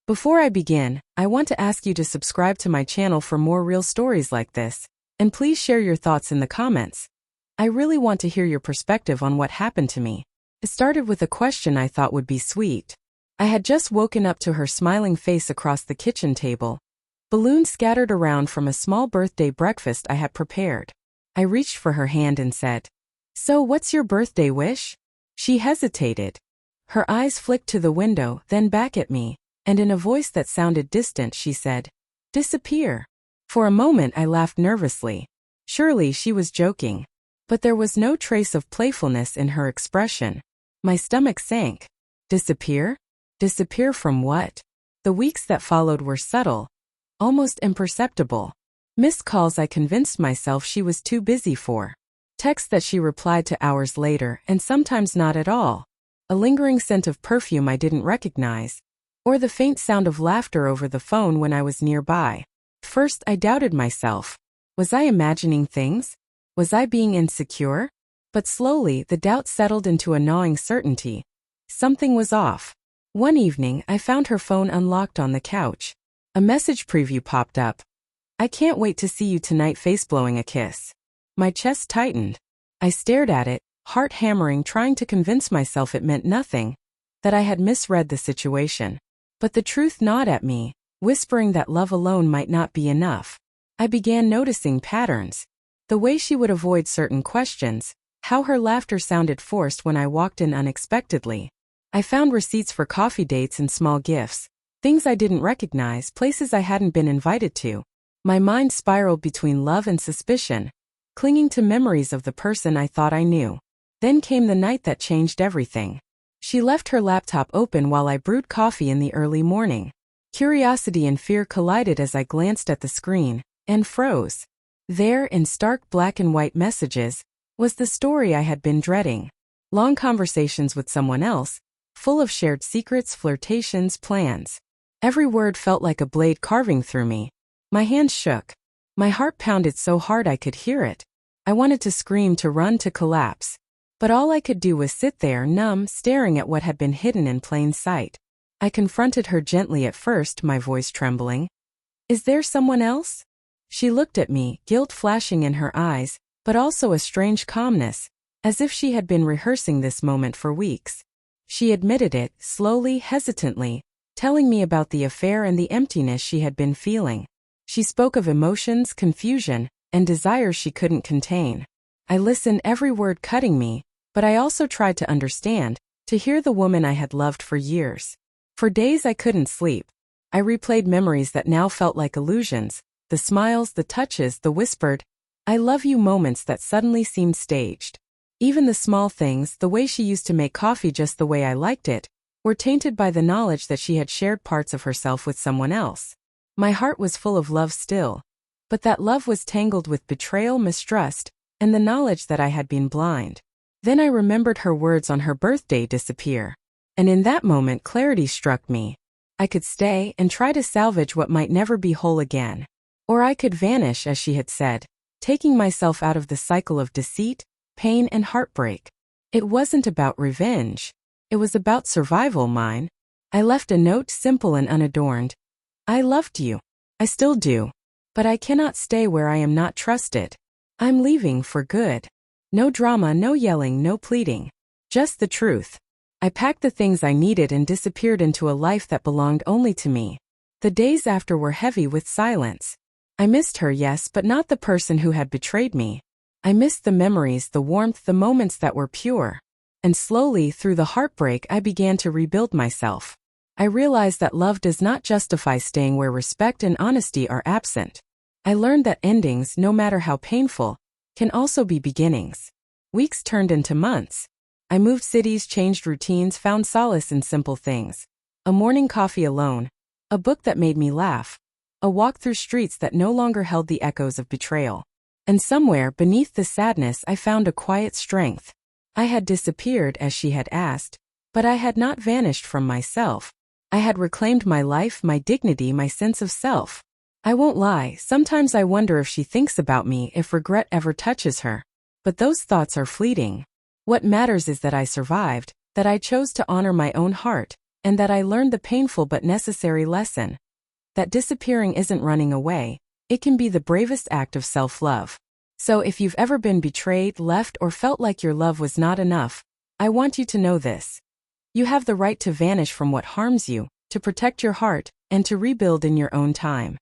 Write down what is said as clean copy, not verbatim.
Before I begin, I want to ask you to subscribe to my channel for more real stories like this, and please share your thoughts in the comments. I really want to hear your perspective on what happened to me. It started with a question I thought would be sweet. I had just woken up to her smiling face across the kitchen table. Balloons scattered around from a small birthday breakfast I had prepared. I reached for her hand and said, "So what's your birthday wish?" She hesitated. Her eyes flicked to the window, then back at me, and in a voice that sounded distant she said, "Disappear." For a moment I laughed nervously. Surely she was joking. But there was no trace of playfulness in her expression. My stomach sank. Disappear? Disappear from what? The weeks that followed were subtle, almost imperceptible. Missed calls I convinced myself she was too busy for. Texts that she replied to hours later, and sometimes not at all. A lingering scent of perfume I didn't recognize. Or the faint sound of laughter over the phone when I was nearby. First, I doubted myself. Was I imagining things? Was I being insecure? But slowly, the doubt settled into a gnawing certainty. Something was off. One evening, I found her phone unlocked on the couch. A message preview popped up. "I can't wait to see you tonight, face blowing a kiss." My chest tightened. I stared at it, heart hammering, trying to convince myself it meant nothing, that I had misread the situation. But the truth gnawed at me, whispering that love alone might not be enough. I began noticing patterns. The way she would avoid certain questions, how her laughter sounded forced when I walked in unexpectedly. I found receipts for coffee dates and small gifts, things I didn't recognize, places I hadn't been invited to. My mind spiraled between love and suspicion, clinging to memories of the person I thought I knew. Then came the night that changed everything. She left her laptop open while I brewed coffee in the early morning. Curiosity and fear collided as I glanced at the screen, and froze. There, in stark black and white messages, was the story I had been dreading. Long conversations with someone else, full of shared secrets, flirtations, plans. Every word felt like a blade carving through me. My hands shook. My heart pounded so hard I could hear it. I wanted to scream, to run, to collapse. But all I could do was sit there, numb, staring at what had been hidden in plain sight. I confronted her gently at first, my voice trembling. "Is there someone else?" She looked at me, guilt flashing in her eyes, but also a strange calmness, as if she had been rehearsing this moment for weeks. She admitted it, slowly, hesitantly, telling me about the affair and the emptiness she had been feeling. She spoke of emotions, confusion, and desires she couldn't contain. I listened, every word cutting me, but I also tried to understand, to hear the woman I had loved for years. For days I couldn't sleep. I replayed memories that now felt like illusions, the smiles, the touches, the whispered, "I love you" moments that suddenly seemed staged. Even the small things, the way she used to make coffee just the way I liked it, were tainted by the knowledge that she had shared parts of herself with someone else. My heart was full of love still, but that love was tangled with betrayal, mistrust, and the knowledge that I had been blind. Then I remembered her words on her birthday, "Disappear." And in that moment clarity struck me. I could stay and try to salvage what might never be whole again. Or I could vanish, as she had said, taking myself out of the cycle of deceit, pain, and heartbreak. It wasn't about revenge. It was about survival, mine. I left a note, simple and unadorned. "I loved you. I still do. But I cannot stay where I am not trusted. I'm leaving for good." No drama, no yelling, no pleading. Just the truth. I packed the things I needed and disappeared into a life that belonged only to me. The days after were heavy with silence. I missed her, yes, but not the person who had betrayed me. I missed the memories, the warmth, the moments that were pure. And slowly, through the heartbreak, I began to rebuild myself. I realized that love does not justify staying where respect and honesty are absent. I learned that endings, no matter how painful, can also be beginnings. Weeks turned into months. I moved cities, changed routines, found solace in simple things. A morning coffee alone. A book that made me laugh. A walk through streets that no longer held the echoes of betrayal. And somewhere beneath the sadness I found a quiet strength. I had disappeared, as she had asked, but I had not vanished from myself. I had reclaimed my life, my dignity, my sense of self. I won't lie, sometimes I wonder if she thinks about me, if regret ever touches her. But those thoughts are fleeting. What matters is that I survived, that I chose to honor my own heart, and that I learned the painful but necessary lesson that disappearing isn't running away. It can be the bravest act of self-love. So if you've ever been betrayed, left, or felt like your love was not enough, I want you to know this. You have the right to vanish from what harms you, to protect your heart, and to rebuild in your own time.